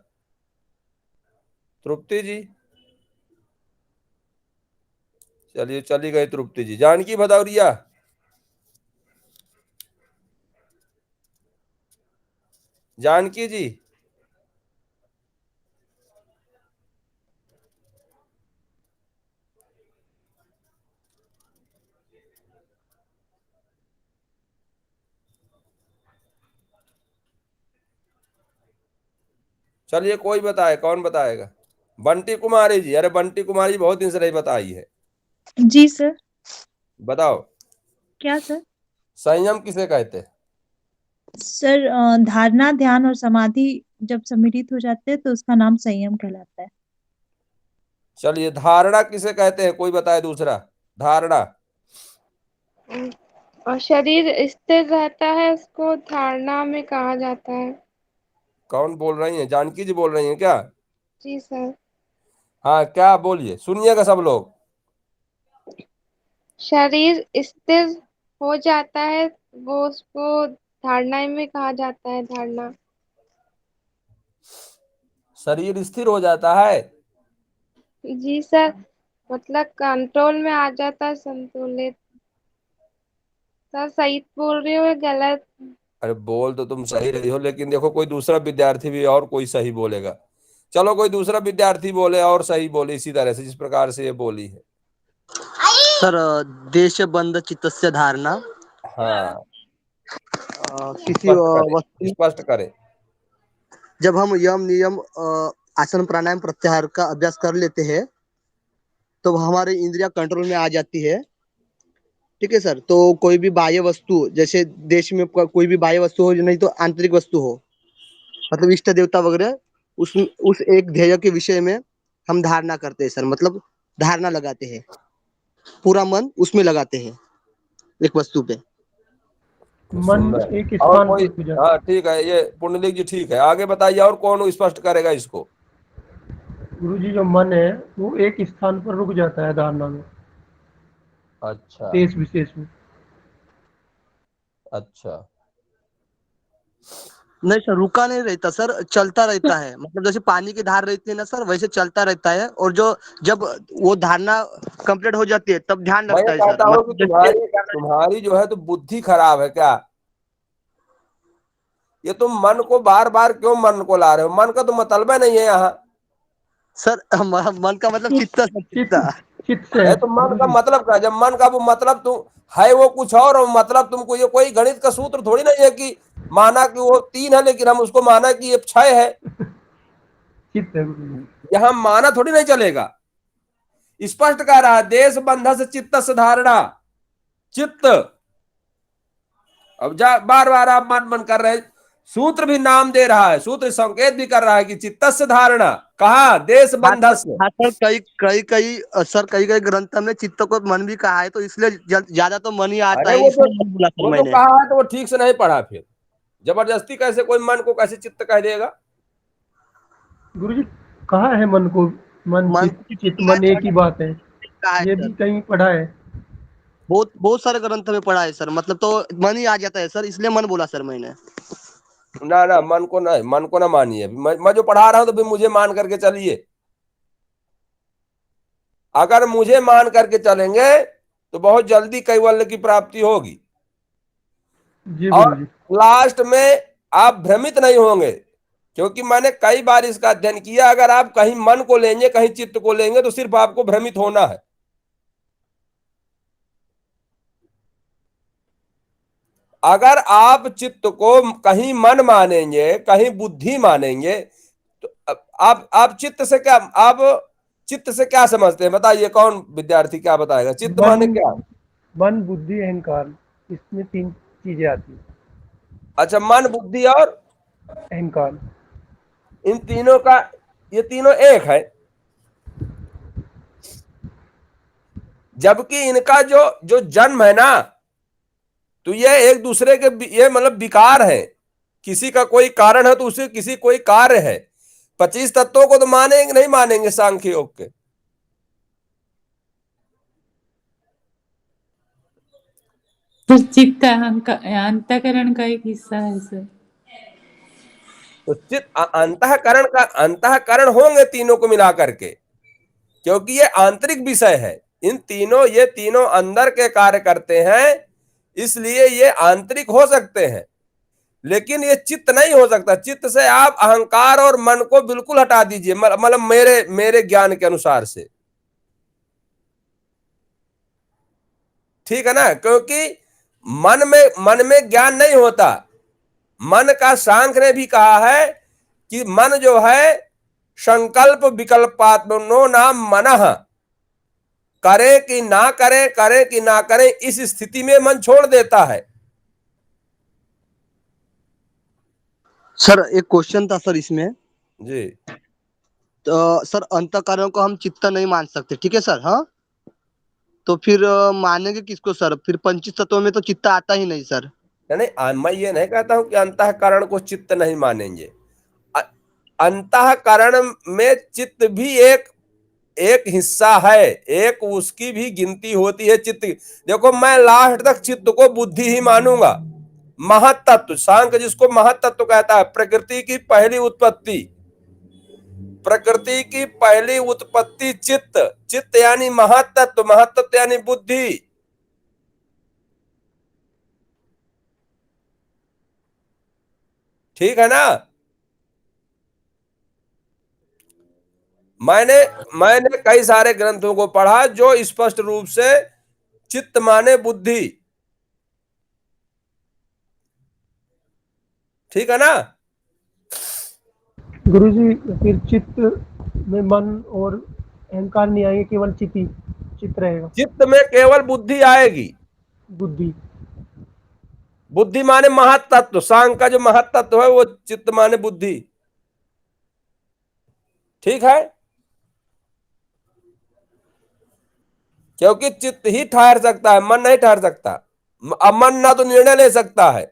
तृप्ति जी, चलिए चली गई तृप्ति जी। जानकी भदौरिया, जानकी जी। चलिए कोई बताए, कौन बताएगा? बंटी कुमारी जी, अरे बंटी कुमारी बहुत दिन से नहीं बताई है। जी सर। बताओ, क्या सर? संयम किसे कहते हैं? सर धारणा, ध्यान और समाधि जब सम्मिलित हो जाते हैं तो उसका नाम संयम कहलाता है। चलिए, धारणा किसे कहते हैं, कोई बताए दूसरा? धारणा। और शरीर स्थिर रहता है, उसको धारणा में कहा जाता है। कौन बोल रही है? जानकी जी बोल रही हैं क्या? जी सर। हाँ, क्या बोलिए, सुनिएगा सब लोग। शरीर स्थिर हो जाता है, वो उसको धारणा में कहा जाता है, धारणा। शरीर स्थिर हो जाता है? जी सर, मतलब कंट्रोल में आ जाता है, संतुलित। सर सही बोल रही हो या गलत? अरे बोल तो तुम सही रही हो, लेकिन देखो कोई दूसरा विद्यार्थी भी और कोई सही बोलेगा। चलो कोई दूसरा विद्यार्थी बोले और सही बोले इसी तरह से जिस प्रकार से ये बोली है। सर देशबंध चित्तस्य धारणा, हाँ, किसी स्पष्ट करे, वस्तु, स्पष्ट करे। जब हम यम नियम आसन प्राणायाम प्रत्याहार का अभ्यास कर लेते हैं तो हमारी इंद्रिया कंट्रोल में आ जाती है। ठीक है सर, तो कोई भी बाह्य वस्तु, जैसे देश में कोई भी बाह्य वस्तु हो, नहीं तो आंतरिक वस्तु हो, मतलब इष्ट देवता वगैरह, उस एक ध्येय के विषय में हम धारणा करते हैं सर, मतलब धारणा लगाते हैं, पूरा मन उसमें लगाते हैं एक वस्तु पे। मन सुंदर। एक और स्थान कोई? पर रुक जाता हाँ ठीक है, ये पुंडलिक जी ठीक है, आगे बताइए और कौन स्पष्ट करेगा इसको। है। गुरुजी जो मन है वो एक स्थान पर रुक जाता है धारणा में, अच्छा देश विशेष में। अच्छा। नहीं सर, रुका नहीं रहता सर, चलता रहता है, मतलब जैसे पानी की धार रहती है ना सर, वैसे चलता रहता है। और जो जब वो धारणा कंप्लीट हो जाती है तब ध्यान मैं ये लगता है सर, कहता हूँ कि मतलब जैसे तुम्हारी जो है तो बुद्धि खराब है क्या? ये तुम मन को बार बार क्यों मन को ला रहे हो? मन का तो मतलब ही नहीं है यहाँ। सर मन का मतलब चित्त सर, चित्त चित्त। चित्त से है है तो मन का गुरुजी। मतलब क्या? जब मन का वो मतलब तुम है वो कुछ और मतलब तुमको ये कोई गणित का सूत्र थोड़ी नहीं है कि माना कि वो 3 है लेकिन हम उसको माना कि ये 6 है। चित्त है गुरुजी। यहाँ माना थोड़ी नहीं चलेगा। स्पष्ट कह रहा है, देश बंध से चित्त धारणा, चित्त। अब जा बार बार आप मन मन कर रहे हैं, सूत्र भी नाम दे रहा है, सूत्र संकेत भी कर रहा है कि चित्तस्य धारणा, कहा देश हाँ बंधस्य। हाँ सर, कई कई कई सर, कई कई ग्रंथ में चित्त को मन भी कहा है, तो इसलिए ज्यादा तो मन ही आता अरे है, इसलिए मन बोला सर वो तो मैंने। कहा है तो वो ठीक से नहीं पढ़ा, फिर जबरदस्ती कैसे कोई मन को कैसे चित्त कह देगा? गुरुजी कहाँ है मन को? मन मन चित्त चित्त मन एक ही बात है, कहा है ये सर, भी कहीं पढ़ा है। बहुत बहुत सारे ग्रंथ में पढ़ा है सर, मतलब तो मन ही आ जाता है सर, इसलिए मन बोला सर मैंने। ना ना, मन को नहीं, मन को ना मानिए। मैं जो पढ़ा रहा हूं तो फिर मुझे मान करके चलिए। अगर मुझे मान करके चलेंगे तो बहुत जल्दी कैवल्य की प्राप्ति होगी। जी और गुरुजी। लास्ट में आप भ्रमित नहीं होंगे, क्योंकि मैंने कई बार इसका अध्ययन किया। अगर आप कहीं मन को लेंगे कहीं चित्त को लेंगे तो सिर्फ आपको भ्रमित होना है। अगर आप चित्त को कहीं मन मानेंगे कहीं बुद्धि मानेंगे तो आप चित्त से क्या, आप चित्त से क्या समझते हैं? बताइए, कौन विद्यार्थी क्या बताएगा? चित्त मन माने क्या? मन बुद्धि अहंकार, इसमें 3 चीजें आती हैं। अच्छा, मन बुद्धि और अहंकार। इन तीनों का, ये तीनों एक है, जबकि इनका जो जो जन्म है ना, तो ये एक दूसरे के ये मतलब विकार है। किसी का कोई कारण है तो उसे किसी कोई कार्य है। 25 तत्वों को तो मानेंगे नहीं मानेंगे सांख्य योग के? तो चित्त अंतःकरण का एक हिस्सा है सर। तो चित्त अंतःकरण का, अंतःकरण होंगे तीनों को मिला करके, क्योंकि ये आंतरिक विषय है। इन तीनों, ये तीनों अंदर के कार्य करते हैं, इसलिए ये आंतरिक हो सकते हैं, लेकिन ये चित्त नहीं हो सकता। चित्त से आप अहंकार और मन को बिल्कुल हटा दीजिए, मतलब मेरे मेरे ज्ञान के अनुसार से, ठीक है ना? क्योंकि मन में ज्ञान नहीं होता। मन का सांख्य ने भी कहा है कि मन जो है संकल्प विकल्पात्मनो नाम मनः, करे कि ना करे, करे कि ना करे, इस स्थिति में मन छोड़ देता है। सर एक क्वेश्चन था सर इसमें, जी तो सर अंतःकरण को हम चित्त नहीं मान सकते, ठीक है सर? हाँ, तो फिर मानेंगे किसको सर? फिर 25 तत्वों में तो चित्त आता ही नहीं सर। नहीं, मैं ये नहीं कहता हूं कि अंतःकरण को चित्त नहीं मानेंगे। अंतःकरण में चित्त भी एक एक हिस्सा है, एक उसकी भी गिनती होती है चित्त। देखो, मैं लास्ट तक चित्त को बुद्धि ही मानूंगा। महत्तत्व, सांख्य जिसको महत्तत्व कहता है, प्रकृति की पहली उत्पत्ति, प्रकृति की पहली उत्पत्ति चित्त, चित्त यानी महत्तत्व, महत्तत्व यानी बुद्धि। ठीक है ना। मैंने कई सारे ग्रंथों को पढ़ा जो स्पष्ट रूप से चित्त माने बुद्धि, ठीक है ना। गुरुजी फिर चित्त में मन और अहंकार नहीं आएंगे, केवल चित्त रहेगा। चित्त में केवल बुद्धि आएगी। बुद्धि बुद्धि माने महत्तत्व, सांग का जो महत्तत्व है वो चित्त माने बुद्धि, ठीक है। क्योंकि चित्त ही ठहर सकता है, मन नहीं ठहर सकता। अब मन ना तो निर्णय ले सकता है।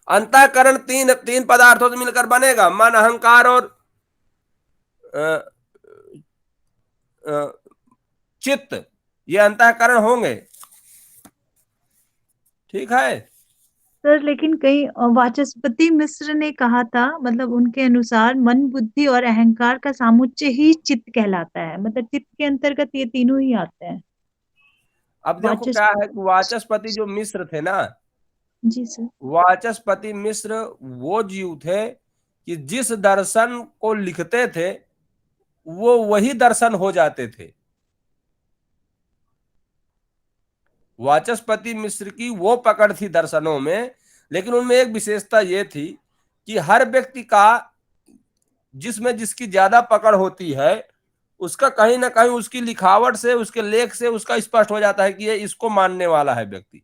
अंतःकरण तीन पदार्थों से मिलकर बनेगा, मन, अहंकार और चित्त, ये अंतःकरण होंगे, ठीक है। सर लेकिन कई वाचस्पति मिश्र ने कहा था, मतलब उनके अनुसार मन, बुद्धि और अहंकार का सामुच्चय ही चित्त कहलाता है, मतलब चित्त के अंतर्गत ये तीनों ही आते हैं। अब देखो क्या है कि वाचस्पति जो मिश्र थे ना, जी सर। वाचस्पति मिश्र वो जीव थे कि जिस दर्शन को लिखते थे वो वही दर्शन हो जाते थे। वाचस्पति मिश्र की वो पकड़ थी दर्शनों में, लेकिन उनमें एक विशेषता ये थी कि हर व्यक्ति का जिसमें जिसकी ज्यादा पकड़ होती है उसका कहीं ना कहीं उसकी लिखावट से, उसके लेख से उसका स्पष्ट हो जाता है कि ये इसको मानने वाला है व्यक्ति।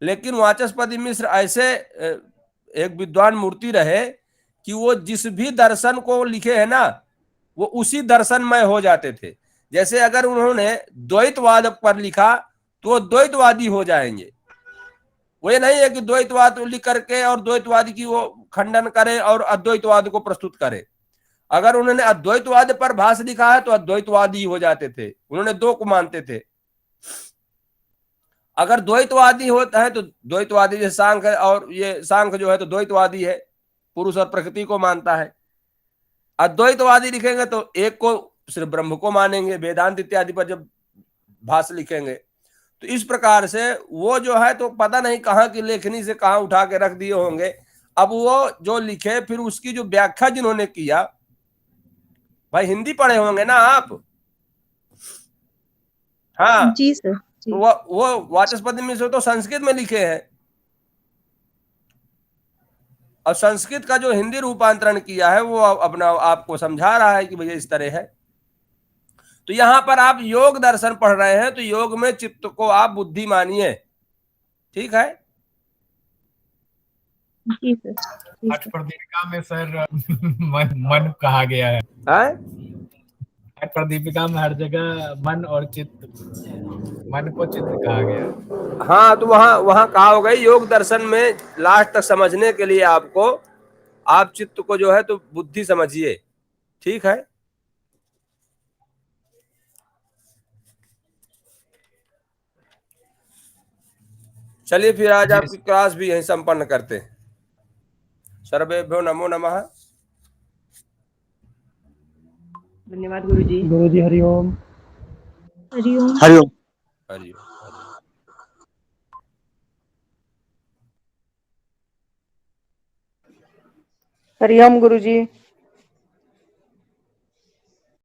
लेकिन वाचस्पति मिश्र ऐसे एक विद्वान मूर्ति रहे कि वो जिस भी दर्शन को लिखे है ना वो उसी दर्शनमय हो जाते थे। जैसे अगर उन्होंने द्वैतवाद पर लिखा तो वो द्वैतवादी हो जाएंगे। वो ये नहीं है कि द्वैतवाद लिख करके और द्वैतवाद की वो खंडन करे और अद्वैतवाद को प्रस्तुत करे। अगर उन्होंने अद्वैतवाद पर भाष्य लिखा है तो अद्वैतवादी हो जाते थे, उन्होंने दो को मानते थे। अगर द्वैतवादी होता है तो द्वैतवादी जैसे सांख्य है, और ये सांख्य जो है तो द्वैतवादी है, पुरुष और प्रकृति को मानता है। अद्वैतवादी लिखेंगे तो एक को सिर्फ ब्रह्म को मानेंगे, वेदांत इत्यादि पर जब भाष्य लिखेंगे। तो इस प्रकार से वो जो है तो पता नहीं कहाँ की लेखनी से कहाँ उठा के रख दिए होंगे। अब वो जो लिखे फिर उसकी जो व्याख्या जिन्होंने किया, भाई हिंदी पढ़े होंगे ना आप? हाँ जी सर। जी। तो वो वाचस्पति मिश्र तो संस्कृत में लिखे हैं और संस्कृत का जो हिंदी रूपांतरण किया है वो अपना आपको समझा रहा है कि भैया इस तरह है। तो यहां पर आप योग दर्शन पढ़ रहे हैं तो योग में चित्त को आप बुद्धि मानिए, ठीक है। जी सर। हठ प्रदीपिका में सर मन कहा गया है। हठ प्रदीपिका में हर जगह मन और चित्त, मन को चित्त कहा गया। हाँ तो वहां कहा होगा योग दर्शन में लास्ट तक समझने के लिए आपको आप चित्त को जो है तो बुद्धि समझिए, ठीक है। चलिए फिर आज आपकी क्लास भी यहीं संपन्न करते हैं। सर्वेभ्यो नमो नमः। धन्यवाद गुरुजी। गुरुजी हरिओम। हरिओम। हरिओम। हरिओम। हरिओम गुरुजी।